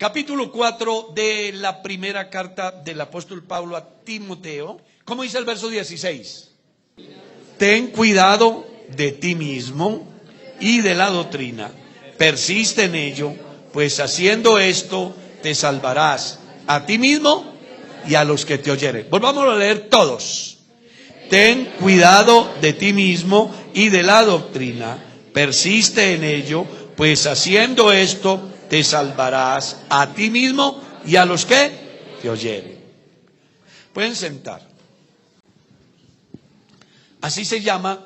Capítulo 4 de la primera carta del apóstol Pablo a Timoteo. ¿Cómo dice el verso 16? Ten cuidado de ti mismo y de la doctrina. Persiste en ello, pues haciendo esto te salvarás a ti mismo y a los que te oyeren. Volvamos a leer todos. Ten cuidado de ti mismo y de la doctrina. Persiste en ello, pues haciendo esto te salvarás a ti mismo y a los que te oyeren. Pueden sentar. Así se llama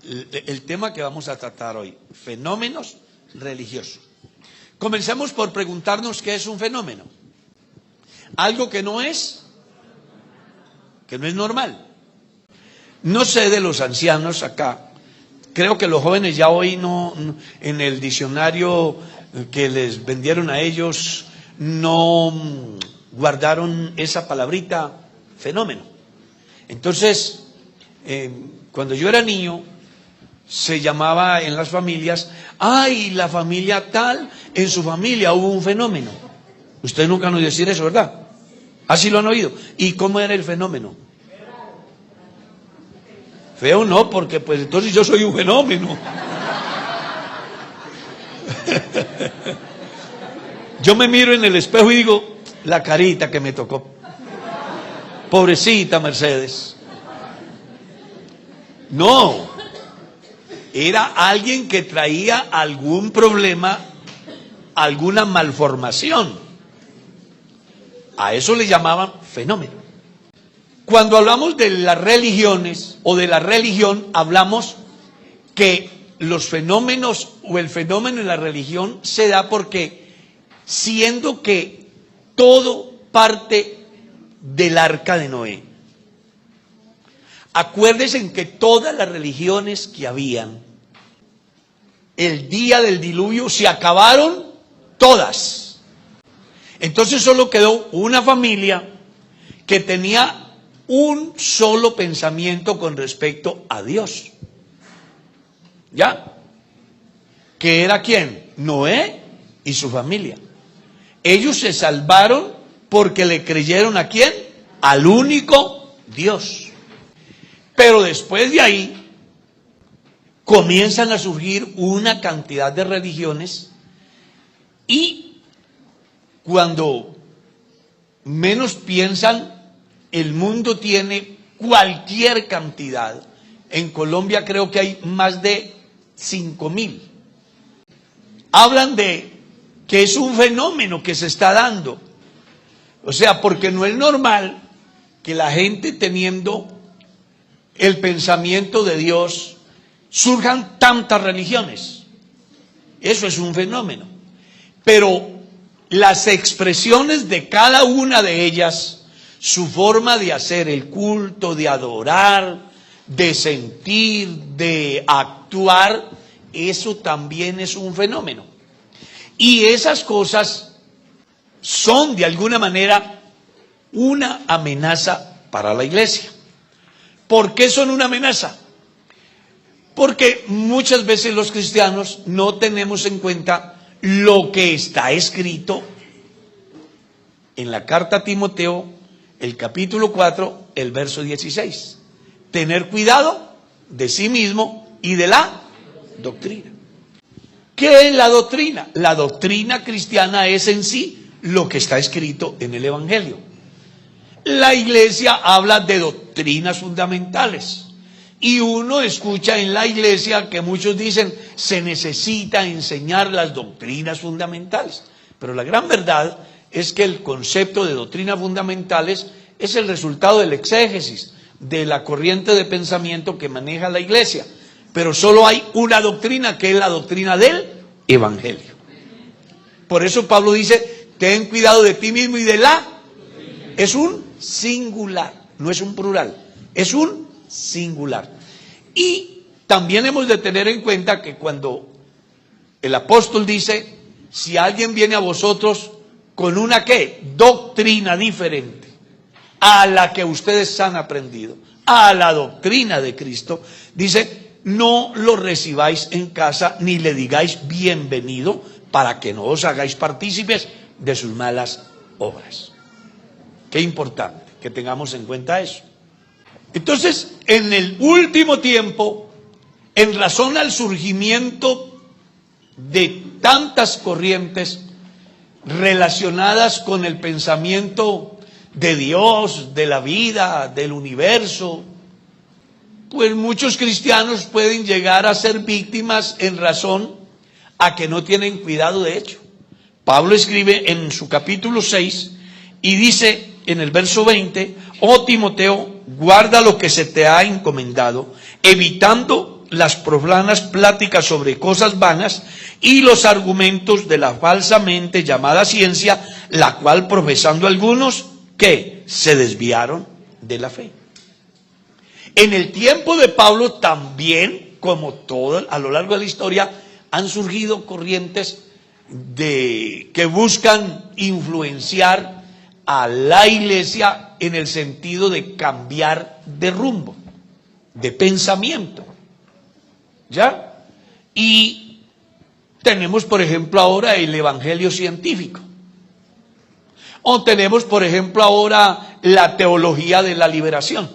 el tema que vamos a tratar hoy: fenómenos religiosos. Comencemos por preguntarnos qué es un fenómeno. Algo que no es normal. No sé de los ancianos acá. Creo que los jóvenes ya hoy no, en el diccionario que les vendieron a ellos, no guardaron esa palabrita fenómeno. Entonces, cuando yo era niño, se llamaba en las familias: ay, la familia tal, en su familia hubo un fenómeno. Ustedes nunca han oído decir eso, ¿verdad? Así lo han oído. ¿Y cómo era el fenómeno? Feo no, porque pues entonces yo soy un fenómeno. Yo me miro en el espejo y digo: la carita que me tocó. Pobrecita Mercedes. No, era alguien que traía algún problema, alguna malformación. A eso le llamaban fenómeno. Cuando hablamos de las religiones o de la religión, hablamos que los fenómenos o el fenómeno en la religión se da porque, siendo que todo parte del arca de Noé. Acuérdense en que todas las religiones que habían, el día del diluvio se acabaron todas. Entonces solo quedó una familia que tenía un solo pensamiento con respecto a Dios. ¿Ya? ¿Que era quién? Noé y su familia. Ellos se salvaron porque le creyeron ¿a quién? Al único Dios. Pero después de ahí comienzan a surgir una cantidad de religiones, y cuando menos piensan, el mundo tiene cualquier cantidad. En Colombia creo que hay más de 5.000. Hablan de que es un fenómeno que se está dando. O sea, porque no es normal que la gente, teniendo el pensamiento de Dios, surjan tantas religiones. Eso es un fenómeno. Pero las expresiones de cada una de ellas, su forma de hacer el culto, de adorar, de sentir, de actuar, eso también es un fenómeno. Y esas cosas son de alguna manera una amenaza para la iglesia. ¿Por qué son una amenaza? Porque muchas veces los cristianos no tenemos en cuenta lo que está escrito en la carta a Timoteo, el capítulo 4, el verso 16. Tener cuidado de sí mismo y de la doctrina. ¿Qué es la doctrina? La doctrina cristiana es en sí lo que está escrito en el Evangelio. La iglesia habla de doctrinas fundamentales, y uno escucha en la iglesia que muchos dicen: se necesita enseñar las doctrinas fundamentales. Pero la gran verdad es que el concepto de doctrinas fundamentales es el resultado del exégesis, de la corriente de pensamiento que maneja la iglesia. Pero solo hay una doctrina, que es la doctrina del Evangelio. Por eso Pablo dice: ten cuidado de ti mismo y de la... Es un singular, no es un plural, es un singular. Y también hemos de tener en cuenta que cuando el apóstol dice: si alguien viene a vosotros con una ¿qué? Doctrina diferente a la que ustedes han aprendido, a la doctrina de Cristo, dice: no lo recibáis en casa ni le digáis bienvenido, para que no os hagáis partícipes de sus malas obras. Qué importante que tengamos en cuenta eso. Entonces, en el último tiempo, en razón al surgimiento de tantas corrientes relacionadas con el pensamiento de Dios, de la vida, del universo, pues muchos cristianos pueden llegar a ser víctimas en razón a que no tienen cuidado de ello. Pablo escribe en su capítulo 6 y dice en el verso 20: oh Timoteo, guarda lo que se te ha encomendado, evitando las profanas pláticas sobre cosas vanas y los argumentos de la falsamente llamada ciencia, la cual profesando algunos que se desviaron de la fe. En el tiempo de Pablo también, como todo a lo largo de la historia, han surgido corrientes que buscan influenciar a la iglesia en el sentido de cambiar de rumbo, de pensamiento. ¿Ya? Y tenemos, por ejemplo, ahora el evangelio científico. O tenemos, por ejemplo, ahora la teología de la liberación.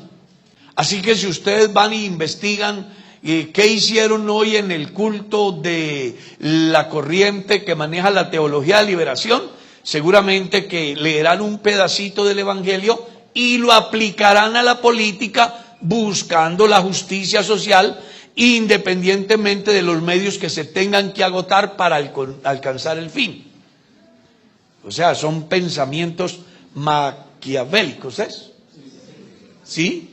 Así que si ustedes van e investigan qué hicieron hoy en el culto de la corriente que maneja la teología de liberación, seguramente que leerán un pedacito del evangelio y lo aplicarán a la política buscando la justicia social, independientemente de los medios que se tengan que agotar para alcanzar el fin. O sea, son pensamientos maquiavélicos, ¿es? ¿Sí?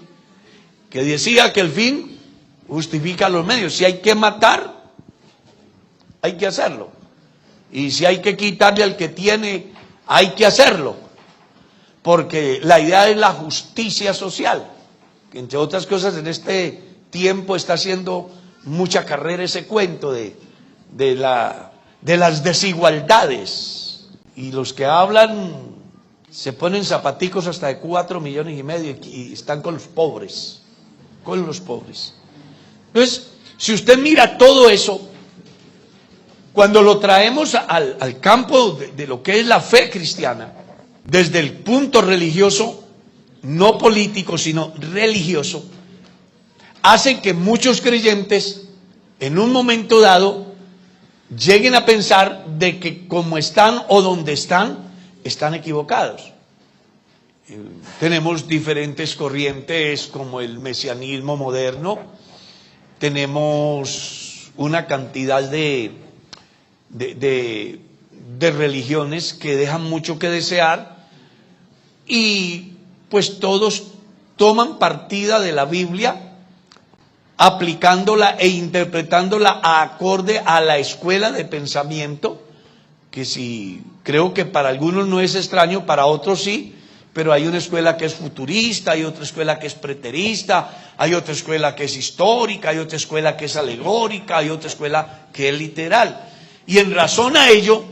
Que decía que el fin justifica los medios. Si hay que matar, hay que hacerlo. Y si hay que quitarle al que tiene, hay que hacerlo. Porque la idea es la justicia social, que entre otras cosas en este tiempo está haciendo mucha carrera ese cuento de las desigualdades. Y los que hablan se ponen zapaticos hasta de 4,5 millones y están con los pobres. Con los pobres. Entonces, si usted mira todo eso, cuando lo traemos al campo de lo que es la fe cristiana, desde el punto religioso, no político, sino religioso, hace que muchos creyentes, en un momento dado, lleguen a pensar de que como están o donde están equivocados. Tenemos diferentes corrientes como el mesianismo moderno, tenemos una cantidad de religiones que dejan mucho que desear y pues todos toman partida de la Biblia aplicándola e interpretándola acorde a la escuela de pensamiento, que sí, creo que para algunos no es extraño, para otros sí, pero hay una escuela que es futurista, hay otra escuela que es preterista, hay otra escuela que es histórica, hay otra escuela que es alegórica, hay otra escuela que es literal. Y en razón a ello,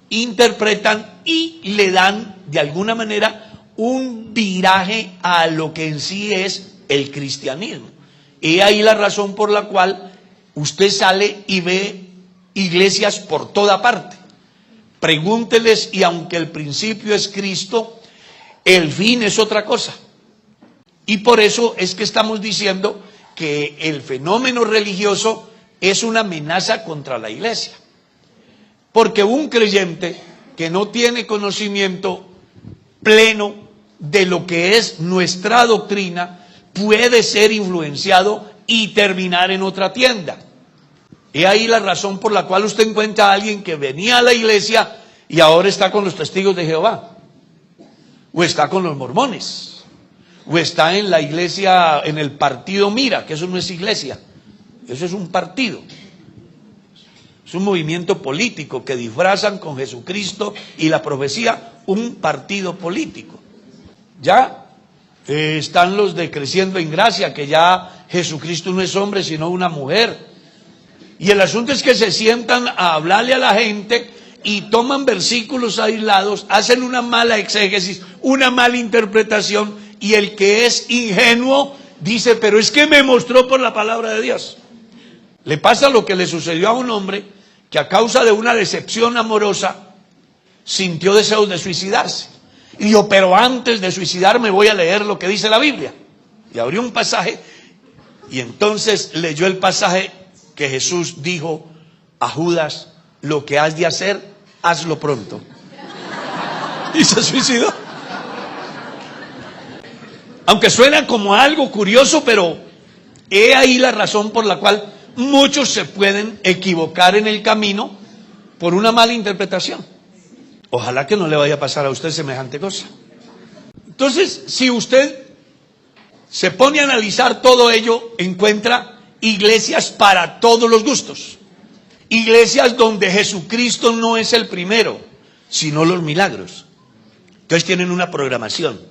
interpretan y le dan, de alguna manera, un viraje a lo que en sí es el cristianismo. Y ahí la razón por la cual usted sale y ve iglesias por toda parte. Pregúnteles, y aunque el principio es Cristo, el fin es otra cosa. Y por eso es que estamos diciendo que el fenómeno religioso es una amenaza contra la iglesia. Porque un creyente que no tiene conocimiento pleno de lo que es nuestra doctrina puede ser influenciado y terminar en otra tienda. Y ahí la razón por la cual usted encuentra a alguien que venía a la iglesia y ahora está con los testigos de Jehová, o está con los mormones, o está en la iglesia, en el partido Mira, que eso no es iglesia, eso es un partido. Es un movimiento político que disfrazan con Jesucristo y la profecía un partido político. Ya están los de Creciendo en Gracia, que ya Jesucristo no es hombre sino una mujer. Y el asunto es que se sientan a hablarle a la gente y toman versículos aislados, hacen una mala exégesis, una mala interpretación, y el que es ingenuo dice, pero es que me mostró por la palabra de Dios. Le pasa lo que le sucedió a un hombre que a causa de una decepción amorosa sintió deseos de suicidarse. Y dijo, pero antes de suicidarme voy a leer lo que dice la Biblia. Y abrió un pasaje y entonces leyó el pasaje que Jesús dijo a Judas, lo que has de hacer, hazlo pronto. Y se suicidó. Aunque suena como algo curioso, pero he ahí la razón por la cual muchos se pueden equivocar en el camino por una mala interpretación. Ojalá que no le vaya a pasar a usted semejante cosa. Entonces, si usted se pone a analizar todo ello, encuentra iglesias para todos los gustos. Iglesias donde Jesucristo no es el primero, sino los milagros. Entonces tienen una programación.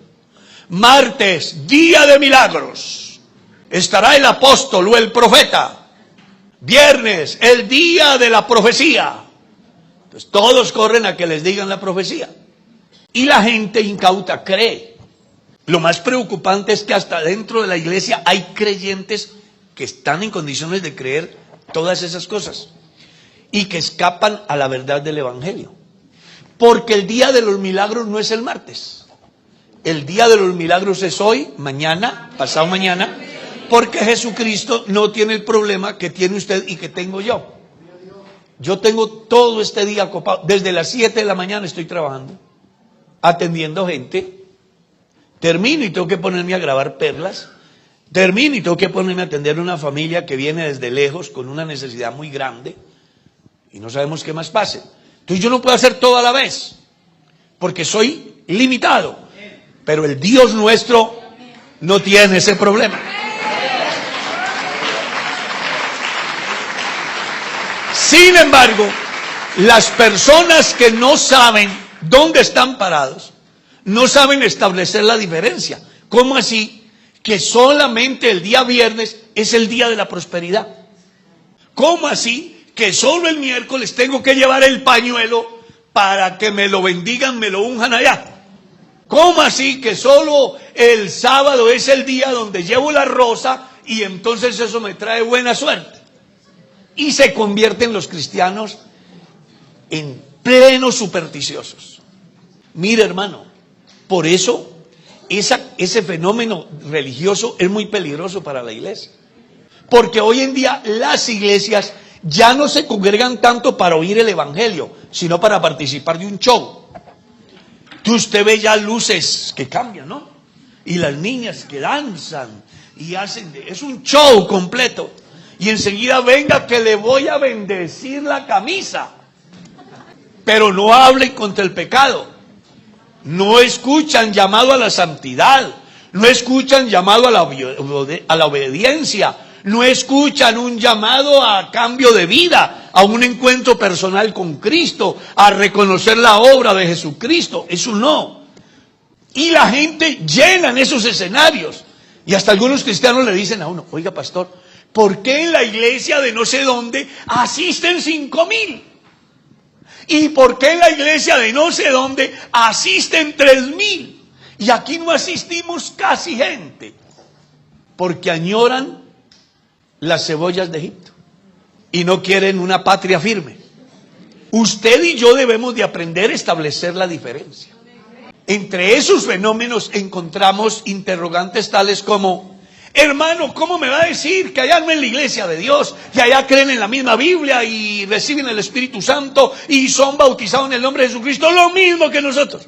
Martes, día de milagros. Estará el apóstol o el profeta. Viernes, el día de la profecía. Entonces todos corren a que les digan la profecía. Y la gente incauta cree. Lo más preocupante es que hasta dentro de la iglesia hay creyentes que están en condiciones de creer todas esas cosas y que escapan a la verdad del evangelio. Porque el día de los milagros no es el martes. El día de los milagros es hoy, mañana, pasado mañana, porque Jesucristo no tiene el problema que tiene usted y que tengo yo. Yo tengo todo este día ocupado, desde las 7 de la mañana estoy trabajando, atendiendo gente, termino y tengo que ponerme a grabar perlas, termino y tengo que ponerme a atender a una familia que viene desde lejos con una necesidad muy grande y no sabemos qué más pase. Entonces yo no puedo hacer todo a la vez, porque soy limitado, pero el Dios nuestro no tiene ese problema. Sin embargo, las personas que no saben dónde están parados, no saben establecer la diferencia. ¿Cómo así? Que solamente el día viernes es el día de la prosperidad. ¿Cómo así? Que solo el miércoles tengo que llevar el pañuelo para que me lo bendigan, me lo unjan allá. ¿Cómo así? Que solo el sábado es el día donde llevo la rosa y entonces eso me trae buena suerte. Y se convierten los cristianos en plenos supersticiosos. Mire, hermano, por eso ese fenómeno religioso es muy peligroso para la iglesia. Porque hoy en día las iglesias ya no se congregan tanto para oír el evangelio, sino para participar de un show. Que usted ve ya luces que cambian, ¿no? Y las niñas que danzan y hacen, es un show completo. Y enseguida venga que le voy a bendecir la camisa. Pero no hablen contra el pecado. No escuchan llamado a la santidad. No escuchan llamado a la obediencia. No escuchan un llamado a cambio de vida, a un encuentro personal con Cristo, a reconocer la obra de Jesucristo. Eso no. Y la gente llena en esos escenarios. Y hasta algunos cristianos le dicen a uno, oiga pastor, ¿por qué en la iglesia de no sé dónde asisten 5,000? ¿Y por qué en la iglesia de no sé dónde asisten 3,000? Y aquí no asistimos casi gente. Porque añoran las cebollas de Egipto y no quieren una patria firme. Usted y yo debemos de aprender a establecer la diferencia. Entre esos fenómenos encontramos interrogantes tales como: hermano, ¿cómo me va a decir que allá no es la iglesia de Dios, que allá creen en la misma Biblia y reciben el Espíritu Santo y son bautizados en el nombre de Jesucristo, lo mismo que nosotros?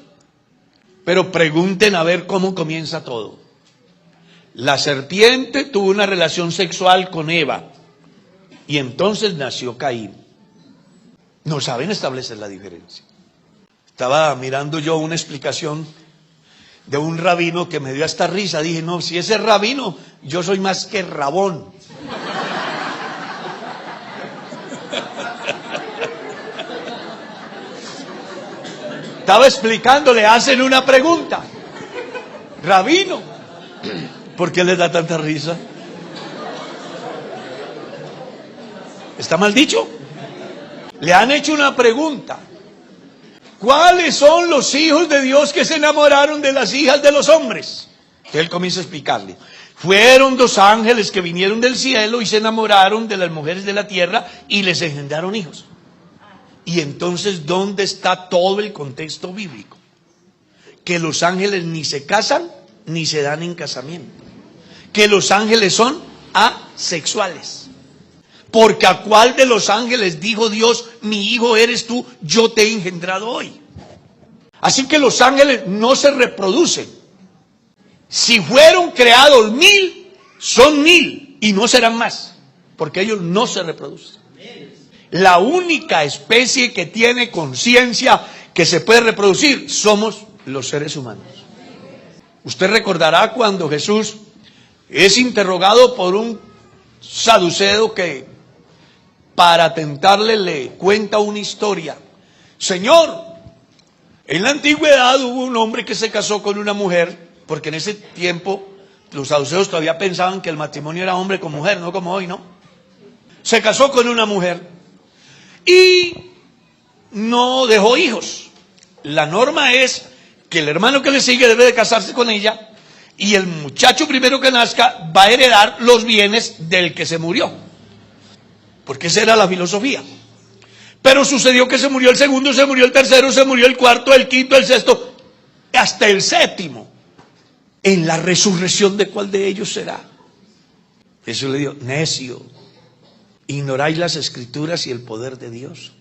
Pero pregunten a ver cómo comienza todo. La serpiente tuvo una relación sexual con Eva y entonces nació Caín. No saben establecer la diferencia. Estaba mirando yo una explicación de un rabino que me dio hasta risa. Dije, no, si ese rabino, yo soy más que rabón. Estaba explicando, le hacen una pregunta. Rabino, ¿por qué les da tanta risa? ¿Está mal dicho? Le han hecho una pregunta. ¿Cuáles son los hijos de Dios que se enamoraron de las hijas de los hombres? Él comienza a explicarle. Fueron 2 ángeles que vinieron del cielo y se enamoraron de las mujeres de la tierra y les engendraron hijos. Y entonces, ¿dónde está todo el contexto bíblico? Que los ángeles ni se casan ni se dan en casamiento. Que los ángeles son asexuales. Porque ¿a cuál de los ángeles dijo Dios, mi hijo eres tú, yo te he engendrado hoy? Así que los ángeles no se reproducen. Si fueron creados 1000, son 1000 y no serán más, porque ellos no se reproducen. La única especie que tiene conciencia que se puede reproducir somos los seres humanos. Usted recordará cuando Jesús es interrogado por un saduceo que para tentarle le cuenta una historia. Señor, en la antigüedad hubo un hombre que se casó con una mujer, porque en ese tiempo los saduceos todavía pensaban que el matrimonio era hombre con mujer, no como hoy, ¿no? Se casó con una mujer y no dejó hijos. La norma es que el hermano que le sigue debe de casarse con ella y el muchacho primero que nazca va a heredar los bienes del que se murió, porque esa era la filosofía. Pero sucedió que se murió el segundo, se murió el tercero, se murió el cuarto, el quinto, el sexto, hasta el séptimo. En la resurrección, ¿de cuál de ellos será? Jesús le dijo, necio, ignoráis las escrituras y el poder de Dios.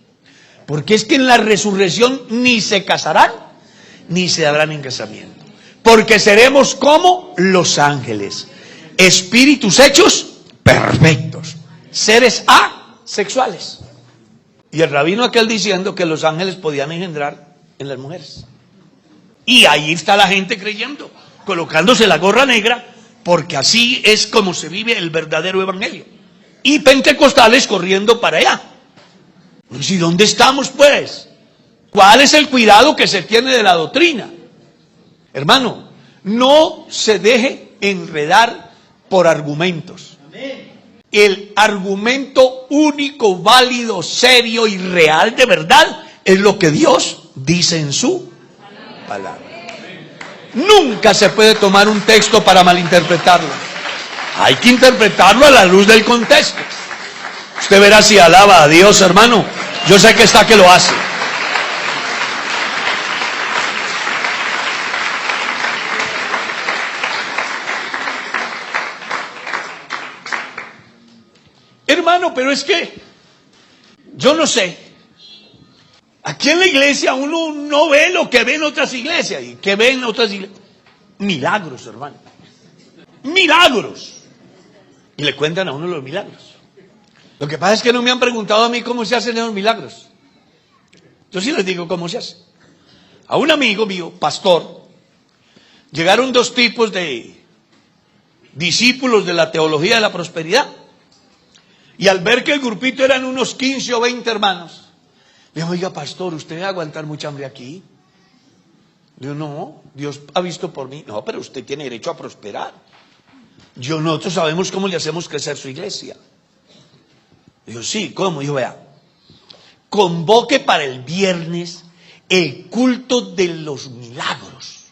Porque es que en la resurrección ni se casarán, ni se darán en casamiento. Porque seremos como los ángeles, espíritus hechos perfectos, seres asexuales. Y el rabino aquel diciendo que los ángeles podían engendrar en las mujeres. Y ahí está la gente creyendo, colocándose la gorra negra, porque así es como se vive el verdadero evangelio. Y pentecostales corriendo para allá. ¿Y dónde estamos, pues? ¿Cuál es el cuidado que se tiene de la doctrina? Hermano, no se deje enredar por argumentos. El argumento único, válido, serio y real de verdad es lo que Dios dice en su palabra. Nunca se puede tomar un texto para malinterpretarlo. Hay que interpretarlo a la luz del contexto. Usted verá si alaba a Dios, hermano. Yo sé que está que lo hace. Hermano, pero es que yo no sé. Aquí en la iglesia uno no ve lo que ven otras iglesias. ¿Y qué ven otras iglesias? Milagros, hermano. Milagros. Y le cuentan a uno los milagros. Lo que pasa es que no me han preguntado a mí cómo se hacen esos milagros. Yo sí les digo cómo se hace. A un amigo mío, pastor, llegaron dos tipos de discípulos de la teología de la prosperidad. Y al ver que el grupito eran unos 15 o 20 hermanos, le dijo, oiga, pastor, ¿usted va a aguantar mucha hambre aquí? Le digo, no, Dios ha visto por mí. No, pero usted tiene derecho a prosperar. Nosotros sabemos cómo le hacemos crecer su iglesia. Digo, sí, ¿cómo? Dijo, vea, convoque para el viernes el culto de los milagros.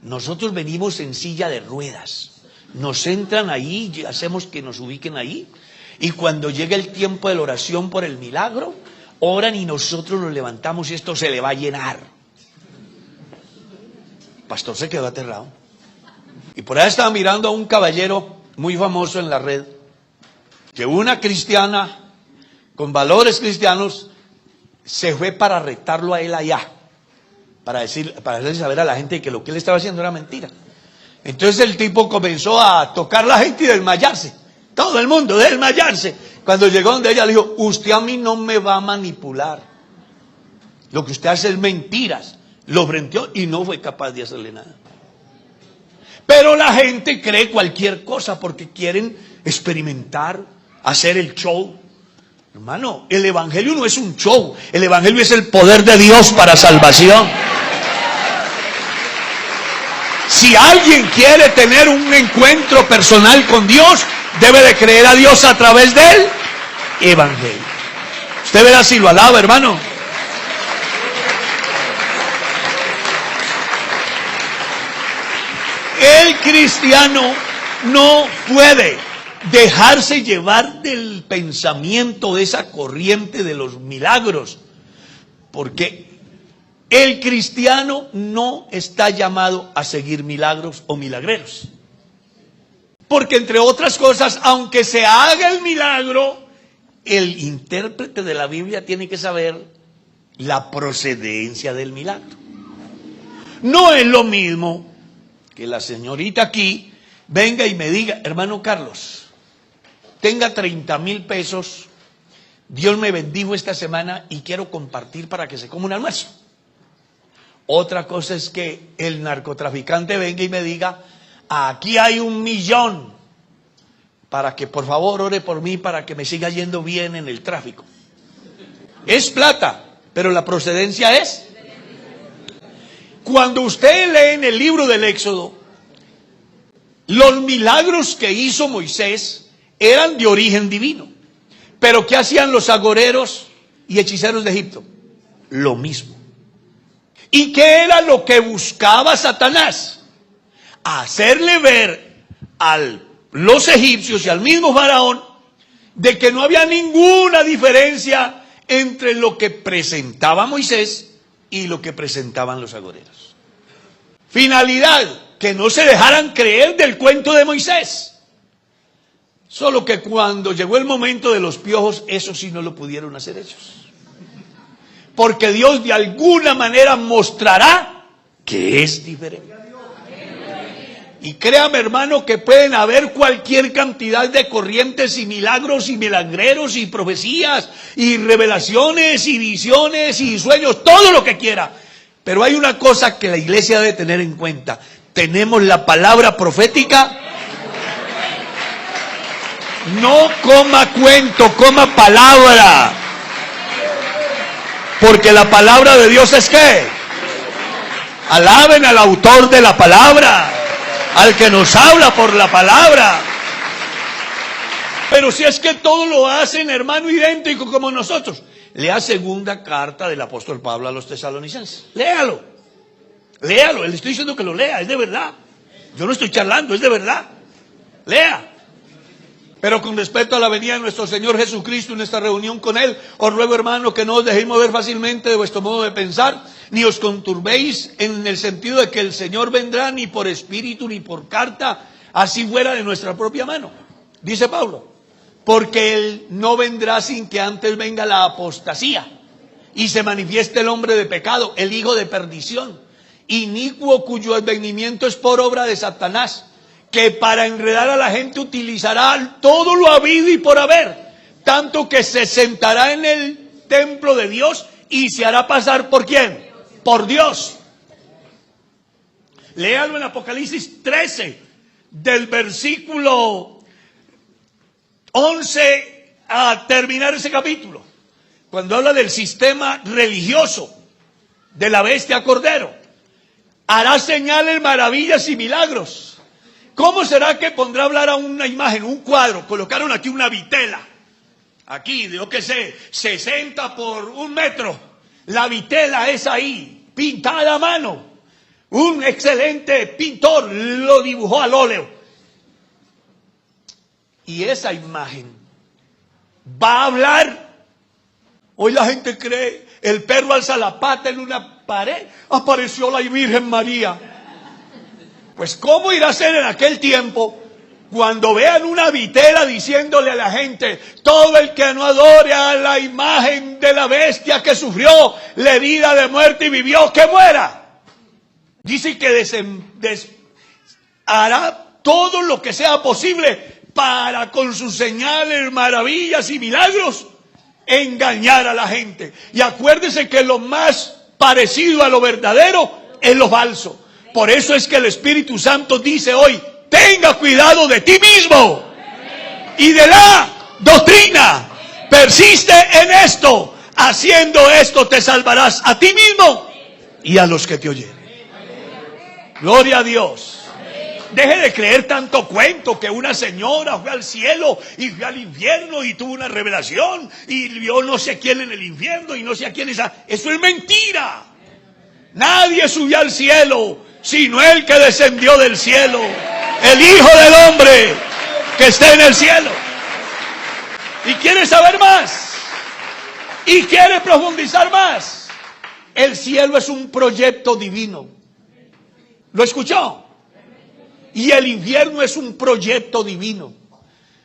Nosotros venimos en silla de ruedas. Nos entran ahí y hacemos que nos ubiquen ahí. Y cuando llega el tiempo de la oración por el milagro, oran y nosotros nos levantamos y esto se le va a llenar. El pastor se quedó aterrado. Y por ahí estaba mirando a un caballero muy famoso en la red, que una cristiana con valores cristianos se fue para retarlo a él allá, para hacerle saber a la gente que lo que él estaba haciendo era mentira. Entonces el tipo comenzó a tocar a la gente y desmayarse. Todo el mundo desmayarse. Cuando llegó donde ella le dijo, usted a mí no me va a manipular. Lo que usted hace es mentiras. Lo frenteó y no fue capaz de hacerle nada. Pero la gente cree cualquier cosa porque quieren experimentar, hacer el show. Hermano, el evangelio no es un show. El evangelio es el poder de Dios para salvación. Si alguien quiere tener un encuentro personal con Dios, debe de creer a Dios a través del evangelio. Usted verá si lo alaba, hermano. El cristiano no puede dejarse llevar del pensamiento de esa corriente de los milagros. Porque el cristiano no está llamado a seguir milagros o milagreros. Porque entre otras cosas, aunque se haga el milagro, el intérprete de la Biblia tiene que saber la procedencia del milagro. No es lo mismo que la señorita aquí venga y me diga: hermano Carlos, tenga 30,000 pesos, Dios me bendijo esta semana y quiero compartir para que se coma un almuerzo. Otra cosa es que el narcotraficante venga y me diga: aquí hay 1,000,000 para que por favor ore por mí para que me siga yendo bien en el tráfico. Es plata, pero la procedencia es. Cuando usted lee en el libro del Éxodo, los milagros que hizo Moisés eran de origen divino. Pero ¿qué hacían los agoreros y hechiceros de Egipto? Lo mismo. ¿Y qué era lo que buscaba Satanás? Hacerle ver a los egipcios y al mismo faraón de que no había ninguna diferencia entre lo que presentaba Moisés y lo que presentaban los agoreros. Finalidad: que no se dejaran creer del cuento de Moisés. Solo que cuando llegó el momento de los piojos, eso sí no lo pudieron hacer ellos. Porque Dios de alguna manera mostrará que es diferente. Y créame, hermano, que pueden haber cualquier cantidad de corrientes y milagros y milagreros y profecías y revelaciones y visiones y sueños, todo lo que quiera. Pero hay una cosa que la iglesia debe tener en cuenta: tenemos la palabra profética. No coma cuento, coma palabra. Porque la palabra de Dios es ¿qué? Alaben al autor de la palabra, al que nos habla por la palabra. Pero si es que todo lo hacen, hermano, idéntico como nosotros. Lea segunda carta del apóstol Pablo a los tesalonicenses. Léalo. Léalo. Le estoy diciendo que lo lea, es de verdad. Yo no estoy charlando, es de verdad. Lea. Pero con respecto a la venida de nuestro Señor Jesucristo y nuestra reunión con Él, os ruego, hermano, que no os dejéis mover fácilmente de vuestro modo de pensar, ni os conturbéis en el sentido de que el Señor vendrá ni por espíritu ni por carta, así fuera de nuestra propia mano. Dice Pablo: porque Él no vendrá sin que antes venga la apostasía y se manifieste el hombre de pecado, el hijo de perdición, inicuo, cuyo advenimiento es por obra de Satanás, que para enredar a la gente utilizará todo lo habido y por haber, tanto que se sentará en el templo de Dios y se hará pasar ¿por quién? Por Dios. Léalo en Apocalipsis 13, del versículo 11 a terminar ese capítulo, cuando habla del sistema religioso de la bestia cordero. Hará señales, maravillas y milagros. ¿Cómo será que pondrá a hablar a una imagen, un cuadro? Colocaron aquí una vitela. Aquí, yo qué sé, 60 por 1 metro. La vitela es ahí, pintada a mano. Un excelente pintor lo dibujó al óleo. Y esa imagen va a hablar. Hoy la gente cree, el perro alza la pata en una pared, apareció la Virgen María. Pues ¿cómo irá a ser en aquel tiempo cuando vean una vitela diciéndole a la gente: todo el que no adore a la imagen de la bestia que sufrió la herida de muerte y vivió, que muera? Dice que hará todo lo que sea posible para, con sus señales, maravillas y milagros, engañar a la gente. Y acuérdese que lo más parecido a lo verdadero es lo falso. Por eso es que el Espíritu Santo dice hoy: tenga cuidado de ti mismo y de la doctrina. Persiste en esto. Haciendo esto te salvarás a ti mismo y a los que te oyeren. Gloria a Dios. Deje de creer tanto cuento que una señora fue al cielo y fue al infierno y tuvo una revelación y vio no sé quién en el infierno y no sé a quién es. Eso es mentira. Nadie subió al cielo sino el que descendió del cielo, el Hijo del Hombre que está en el cielo. ¿Y quiere saber más? ¿Y quiere profundizar más? El cielo es un proyecto divino. ¿Lo escuchó? Y el infierno es un proyecto divino.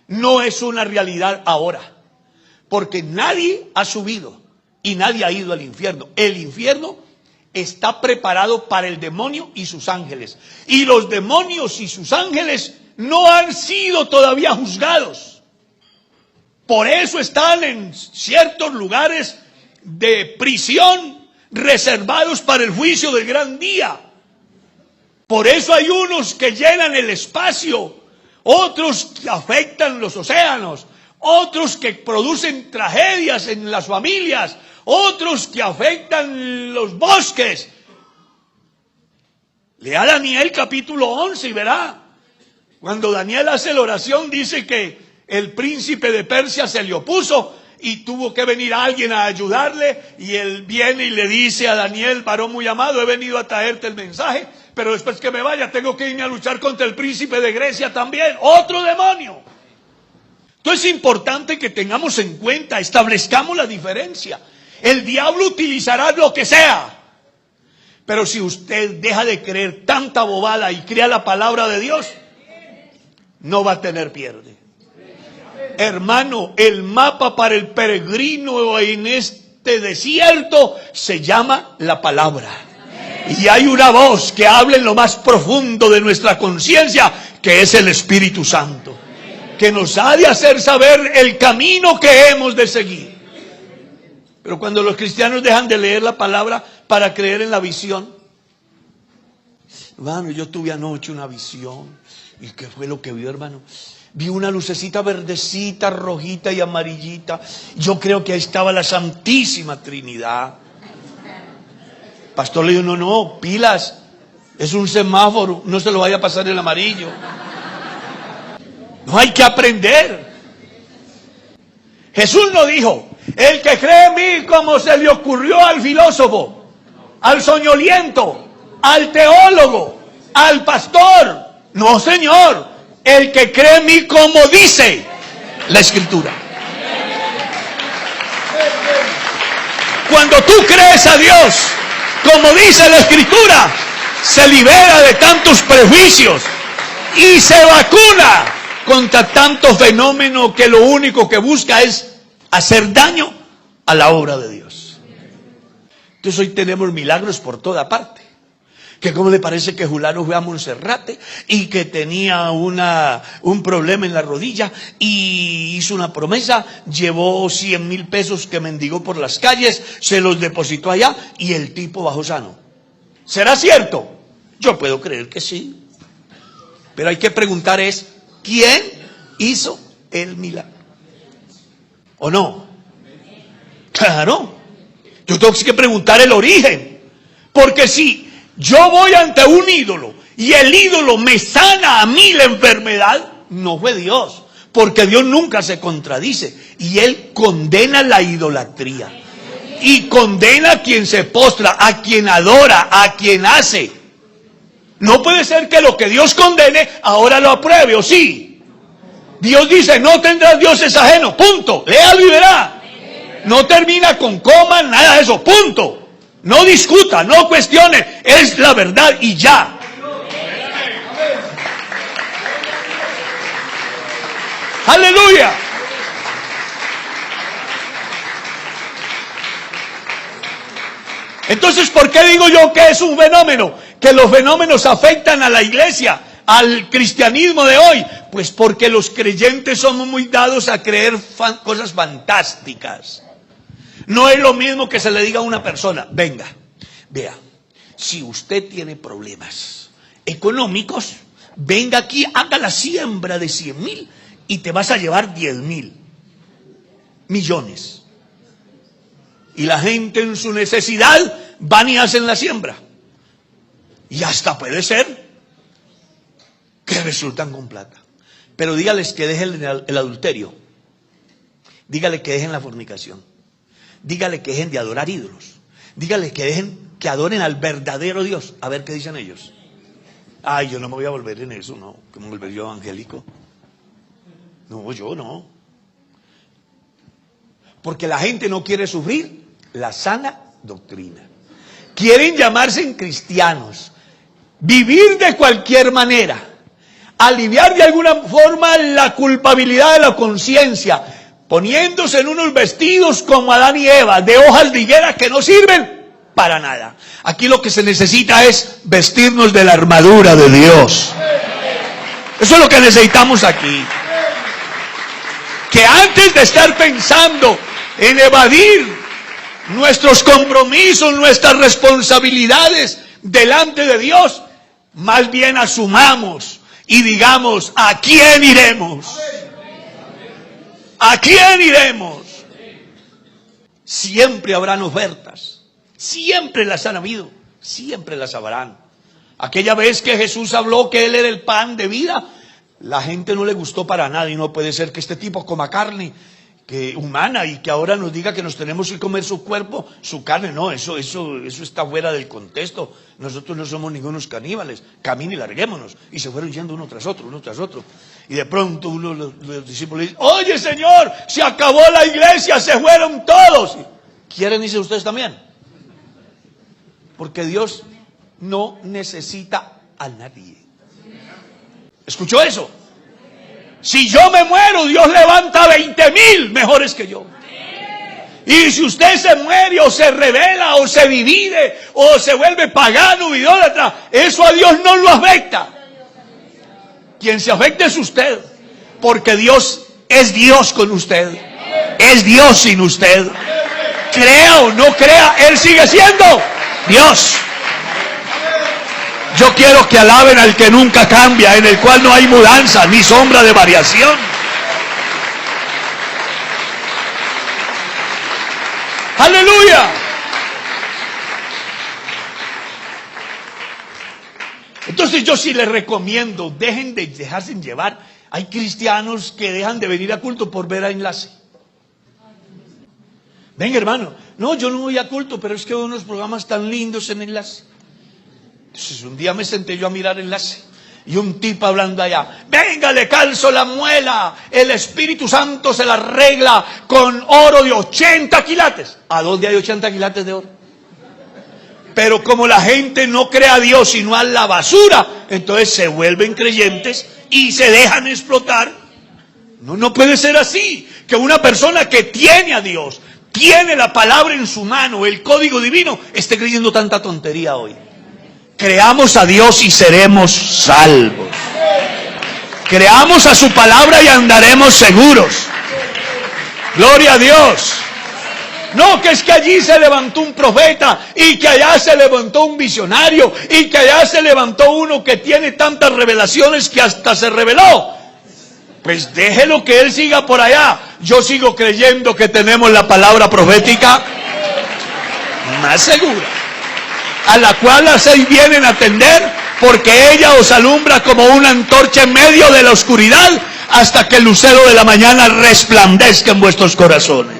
No es una realidad ahora. Porque nadie ha subido y nadie ha ido al infierno. El infierno está preparado para el demonio y sus ángeles. Y los demonios y sus ángeles no han sido todavía juzgados. Por eso están en ciertos lugares de prisión reservados para el juicio del gran día. Por eso hay unos que llenan el espacio, otros que afectan los océanos, otros que producen tragedias en las familias, otros que afectan los bosques. Lea Daniel capítulo 11 y verá. Cuando Daniel hace la oración dice que el príncipe de Persia se le opuso y tuvo que venir alguien a ayudarle, y él viene y le dice a Daniel: varón muy amado, he venido a traerte el mensaje, pero después que me vaya tengo que irme a luchar contra el príncipe de Grecia también, otro demonio. Entonces es importante que tengamos en cuenta, establezcamos la diferencia. El diablo utilizará lo que sea, pero si usted deja de creer tanta bobada y crea la palabra de Dios, no va a tener pierde. Hermano, el mapa para el peregrino en este desierto se llama la palabra. Y hay una voz que habla en lo más profundo de nuestra conciencia, que es el Espíritu Santo, que nos ha de hacer saber el camino que hemos de seguir. Pero cuando los cristianos dejan de leer la palabra para creer en la visión. Hermano, yo tuve anoche una visión. ¿Y qué fue lo que vio, hermano? Vi una lucecita verdecita, rojita y amarillita. Yo creo que ahí estaba la Santísima Trinidad. Pastor le dijo: no, pilas, es un semáforo, no se lo vaya a pasar el amarillo. No, hay que aprender. Jesús no dijo: el que cree en mí, como se le ocurrió al filósofo, al soñoliento, al teólogo, al pastor. No, señor. El que cree en mí, como dice la Escritura. Cuando tú crees a Dios, como dice la Escritura, se libera de tantos prejuicios y se vacuna contra tantos fenómenos que lo único que busca es hacer daño a la obra de Dios. Entonces hoy tenemos milagros por toda parte. Que cómo le parece que Julano fue a Monserrate y que tenía un problema en la rodilla y hizo una promesa, llevó 100,000 pesos que mendigó por las calles, se los depositó allá y el tipo bajó sano. ¿Será cierto? Yo puedo creer que sí. Pero hay que preguntar es, ¿quién hizo el milagro? ¿O no? Claro. Yo tengo que preguntar el origen. Porque si yo voy ante un ídolo y el ídolo me sana a mí la enfermedad, no fue Dios, porque Dios nunca se contradice y Él condena la idolatría y condena a quien se postra, a quien adora, a quien hace. No puede ser que lo que Dios condene ahora lo apruebe, ¿o sí? Dios dice: no tendrás dioses ajenos, punto, léalo y verá. No termina con coma, nada de eso, punto. No discuta, no cuestione, es la verdad y ya. Aleluya. Entonces, ¿por qué digo yo que es un fenómeno? Que los fenómenos afectan a la iglesia, al cristianismo de hoy. Pues porque los creyentes somos muy dados a creer cosas fantásticas. No es lo mismo que se le diga a una persona: venga, vea, si usted tiene problemas económicos, venga aquí, haga la siembra de 100,000 y te vas a llevar 10,000 millones. Y la gente en su necesidad van y hacen la siembra. Y hasta puede ser que resultan con plata. Pero dígales que dejen el adulterio. Dígale que dejen la fornicación. Dígale que dejen de adorar ídolos. Dígale que dejen, que adoren al verdadero Dios. A ver qué dicen ellos. Ay, yo no me voy a volver en eso, no. ¿Qué me volver yo evangélico? No, yo no. Porque la gente no quiere sufrir la sana doctrina. quieren llamarse cristianos, vivir de cualquier manera, aliviar de alguna forma la culpabilidad de la conciencia, poniéndose en unos vestidos como Adán y Eva, de hojas de higuera que no sirven para nada. Aquí lo que se necesita es vestirnos de la armadura de Dios. Eso es lo que necesitamos aquí. Que antes de estar pensando en evadir nuestros compromisos, nuestras responsabilidades delante de Dios, más bien asumamos y digamos, ¿a quién iremos? ¿A quién iremos? Siempre habrán ofertas, siempre las han habido, siempre las habrán. Aquella vez que Jesús habló que Él era el pan de vida, la gente no le gustó para nada, y no puede ser que este tipo coma carne humana y que ahora nos diga que nos tenemos que comer su cuerpo, su carne. No, eso está fuera del contexto. Nosotros no somos ningunos caníbales. Camine y larguémonos. Y se fueron yendo uno tras otro, uno tras otro. Y de pronto uno de los discípulos dice, oye Señor, se acabó la iglesia, se fueron todos. ¿Quieren irse ustedes también? Porque Dios no necesita a nadie. ¿Escuchó eso? Si yo me muero, Dios levanta 20,000 mejores que yo. Y si usted se muere o se rebela o se divide o se vuelve pagano o idólatra, eso a Dios no lo afecta. Quien se afecta es usted, porque Dios es Dios con usted, es Dios sin usted. Crea o no crea, Él sigue siendo Dios. Yo quiero que alaben al que nunca cambia, en el cual no hay mudanza ni sombra de variación. ¡Aleluya! Entonces yo sí les recomiendo, dejen de dejarse llevar. Hay cristianos que dejan de venir a culto por ver a Enlace. Venga hermano, no, yo no voy a culto, pero es que veo unos programas tan lindos en Enlace. Entonces un día me senté yo a mirar Enlace y un tipo hablando allá, venga, le calzo la muela, el Espíritu Santo se la arregla con oro de 80 quilates. ¿A dónde hay 80 quilates de oro? Pero como la gente no cree a Dios sino a la basura, entonces se vuelven creyentes y se dejan explotar. No puede ser así, que una persona que tiene a Dios, tiene la palabra en su mano, el código divino, esté creyendo tanta tontería hoy. Creamos a Dios y seremos salvos. Creamos a su palabra y andaremos seguros. Gloria a Dios. No, que es que allí se levantó un profeta y que allá se levantó un visionario y que allá se levantó uno que tiene tantas revelaciones que hasta se reveló. Pues déjelo que él siga por allá. Yo sigo creyendo que tenemos la palabra profética más segura, a la cual las 6 vienen a atender, porque ella os alumbra como una antorcha en medio de la oscuridad, hasta que el lucero de la mañana resplandezca en vuestros corazones.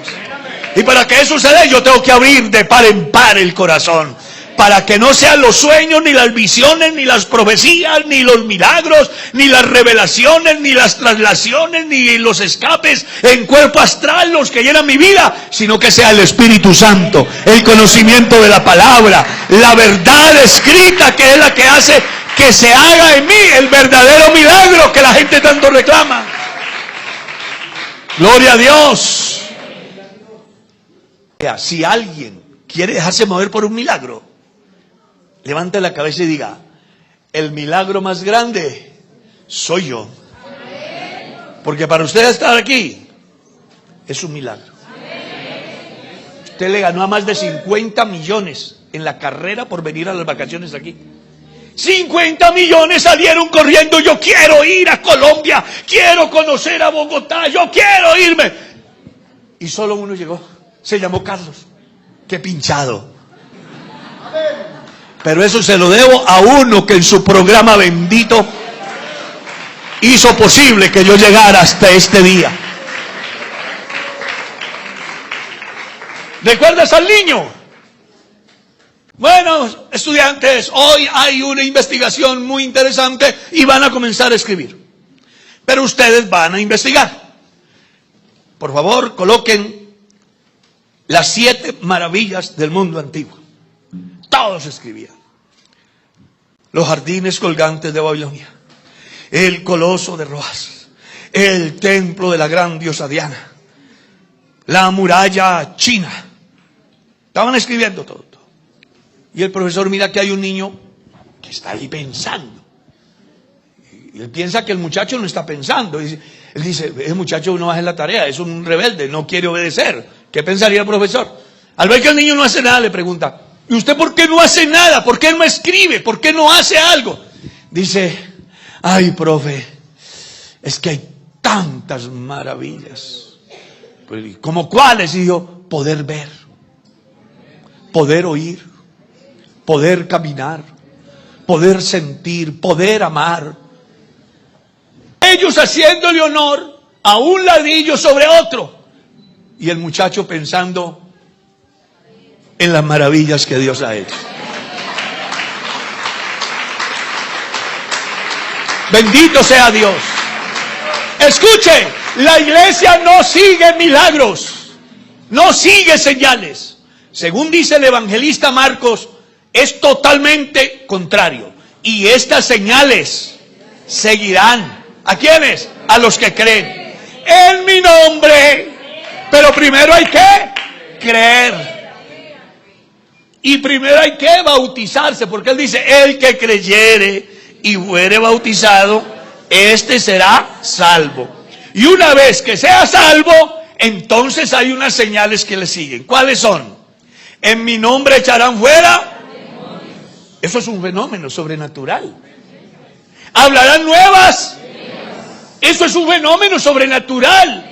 Y para que eso se dé, yo tengo que abrir de par en par el corazón, para que no sean los sueños, ni las visiones, ni las profecías, ni los milagros, ni las revelaciones, ni las traslaciones, ni los escapes en cuerpo astral los que llenan mi vida, sino que sea el Espíritu Santo, el conocimiento de la palabra, la verdad escrita, que es la que hace que se haga en mí el verdadero milagro que la gente tanto reclama. Gloria a Dios. Si alguien quiere dejarse mover por un milagro, levante la cabeza y diga, el milagro más grande soy yo. Porque para usted estar aquí es un milagro. Usted le ganó a más de 50 millones en la carrera por venir a las vacaciones aquí. 50 millones salieron corriendo, yo quiero ir a Colombia, quiero conocer a Bogotá, yo quiero irme. Y solo uno llegó, se llamó Carlos. Qué pinchado. Pero eso se lo debo a uno que en su programa bendito hizo posible que yo llegara hasta este día. ¿Recuerdas al niño? Bueno, estudiantes, hoy hay una investigación muy interesante y van a comenzar a escribir. Pero ustedes van a investigar. Por favor, coloquen las 7 maravillas del mundo antiguo. todos escribían. Los jardines colgantes de Babilonia, el coloso de Roas, el templo de la gran diosa Diana, la muralla china. Estaban escribiendo todo. Y el profesor mira que hay un niño que está ahí pensando. Y él piensa que el muchacho no está pensando. Él dice, ese muchacho no hace la tarea, es un rebelde, no quiere obedecer. ¿Qué pensaría el profesor? Al ver que el niño no hace nada, le pregunta, ¿y usted por qué no hace nada? ¿Por qué no escribe? ¿Por qué no hace algo? Dice, ay, profe, es que hay tantas maravillas. Pues, ¿como cuáles? Y yo, poder ver, poder oír, poder caminar, poder sentir, poder amar. Ellos haciéndole honor a un ladrillo sobre otro. Y el muchacho pensando en las maravillas que Dios ha hecho. Bendito sea Dios. Escuche, la iglesia no sigue milagros, no sigue señales. Según dice el evangelista Marcos, es totalmente contrario. Y estas señales seguirán. ¿A quiénes? A los que creen en mi nombre. Pero primero hay que creer. Y primero hay que bautizarse, porque él dice, el que creyere y fuere bautizado, este será salvo. Y una vez que sea salvo, entonces hay unas señales que le siguen. ¿Cuáles son? En mi nombre echarán fuera. Eso es un fenómeno sobrenatural. ¿Hablarán nuevas? Eso es un fenómeno sobrenatural.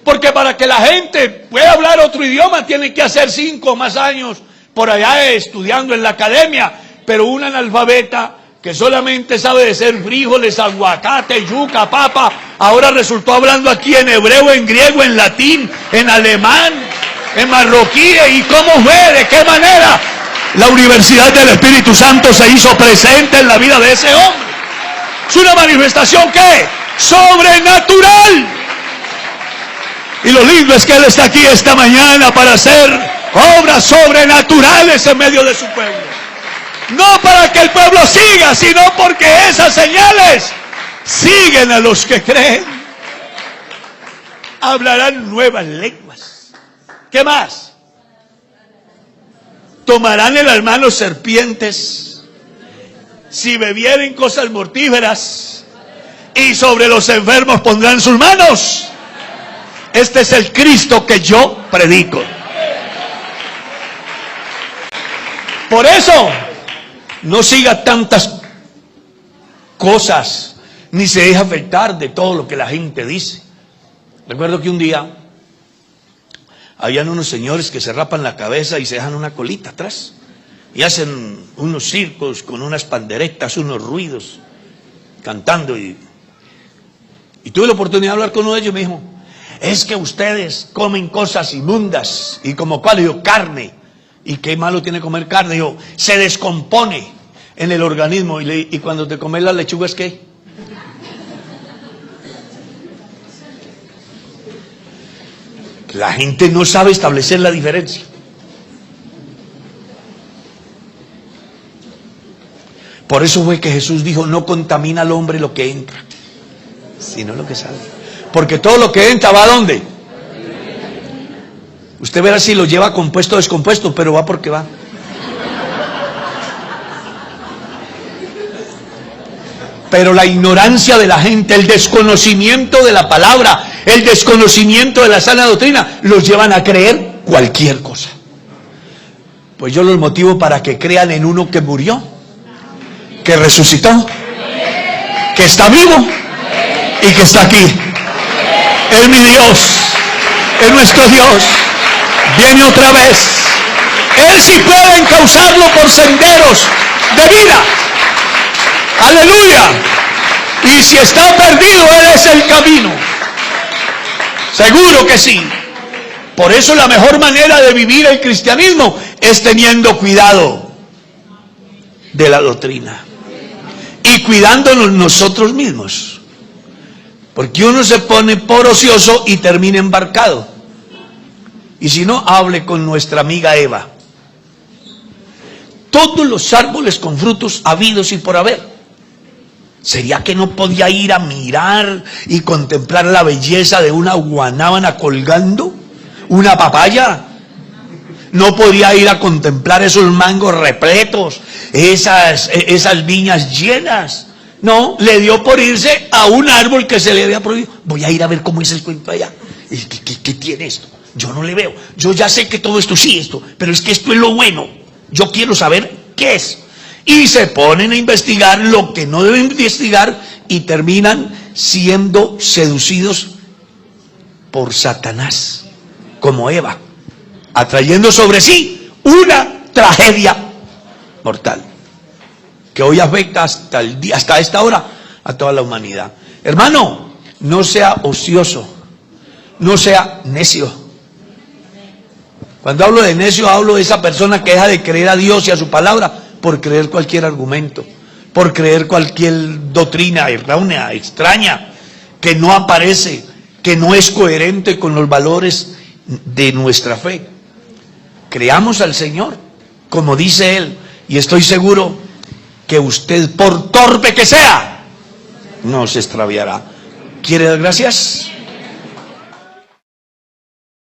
Porque para que la gente pueda hablar otro idioma, tiene que hacer 5 o más años por allá estudiando en la academia. Pero un analfabeta que solamente sabe decir frijoles, aguacate, yuca, papa, ahora resultó hablando aquí en hebreo, en griego, en latín, en alemán, en marroquí. ¿Y cómo fue? ¿De qué manera? La Universidad del Espíritu Santo se hizo presente en la vida de ese hombre. Es una manifestación, ¿qué? Sobrenatural. Y lo lindo es que Él está aquí esta mañana para hacer obras sobrenaturales en medio de su pueblo. No para que el pueblo siga, sino porque esas señales siguen a los que creen. Hablarán nuevas lenguas. ¿Qué más? Tomarán en las manos serpientes, si bebieren cosas mortíferas, y sobre los enfermos pondrán sus manos. Este es el Cristo que yo predico. Por eso, no siga tantas cosas, ni se deje afectar de todo lo que la gente dice. Recuerdo que un día habían unos señores que se rapan la cabeza y se dejan una colita atrás. Y hacen unos circos con unas panderetas, unos ruidos, cantando. Y tuve la oportunidad de hablar con uno de ellos y me dijo, es que ustedes comen cosas inmundas. ¿Y como cuál? Yo, carne. ¿Y qué malo tiene comer carne? Yo, se descompone en el organismo. ¿Y cuando te comes las lechugas qué? La gente no sabe establecer la diferencia. Por eso fue que Jesús dijo, no contamina al hombre lo que entra, sino lo que sale. Porque todo lo que entra va ¿a dónde? Usted verá si lo lleva compuesto o descompuesto, pero va porque va. Pero la ignorancia de la gente, el desconocimiento de la palabra, el desconocimiento de la sana doctrina, los llevan a creer cualquier cosa. Pues yo los motivo para que crean en uno que murió, que resucitó, que está vivo y que está aquí. Es mi Dios, es nuestro Dios. Viene otra vez. Él sí puede encauzarlo por senderos de vida. Aleluya. Y si está perdido, Él es el camino. Seguro que sí. Por eso la mejor manera de vivir el cristianismo es teniendo cuidado de la doctrina y cuidándonos nosotros mismos. Porque uno se pone por ocioso y termina embarcado. Y si no, hable con nuestra amiga Eva. todos los árboles con frutos habidos y por haber. ¿Sería que no podía ir a mirar y contemplar la belleza de una guanábana colgando? ¿Una papaya? ¿No podía ir a contemplar esos mangos repletos, esas viñas llenas? No, le dio por irse a un árbol que se le había prohibido. Voy a ir a ver cómo es el cuento allá. ¿Qué tiene esto? Yo no le veo. Yo ya sé que todo esto sí, pero es que esto es lo bueno. Yo quiero saber qué es. Y se ponen a investigar lo que no deben investigar y terminan siendo seducidos por Satanás, como Eva, atrayendo sobre sí una tragedia mortal que hoy afecta hasta esta hora a toda la humanidad. Hermano, no sea ocioso, no sea necio. Cuando hablo de necio, hablo de esa persona que deja de creer a Dios y a su palabra por creer cualquier argumento, por creer cualquier doctrina errónea, extraña, que no aparece, que no es coherente con los valores de nuestra fe. Creamos al Señor, como dice Él, y estoy seguro que usted, por torpe que sea, no se extraviará. ¿Quiere dar gracias?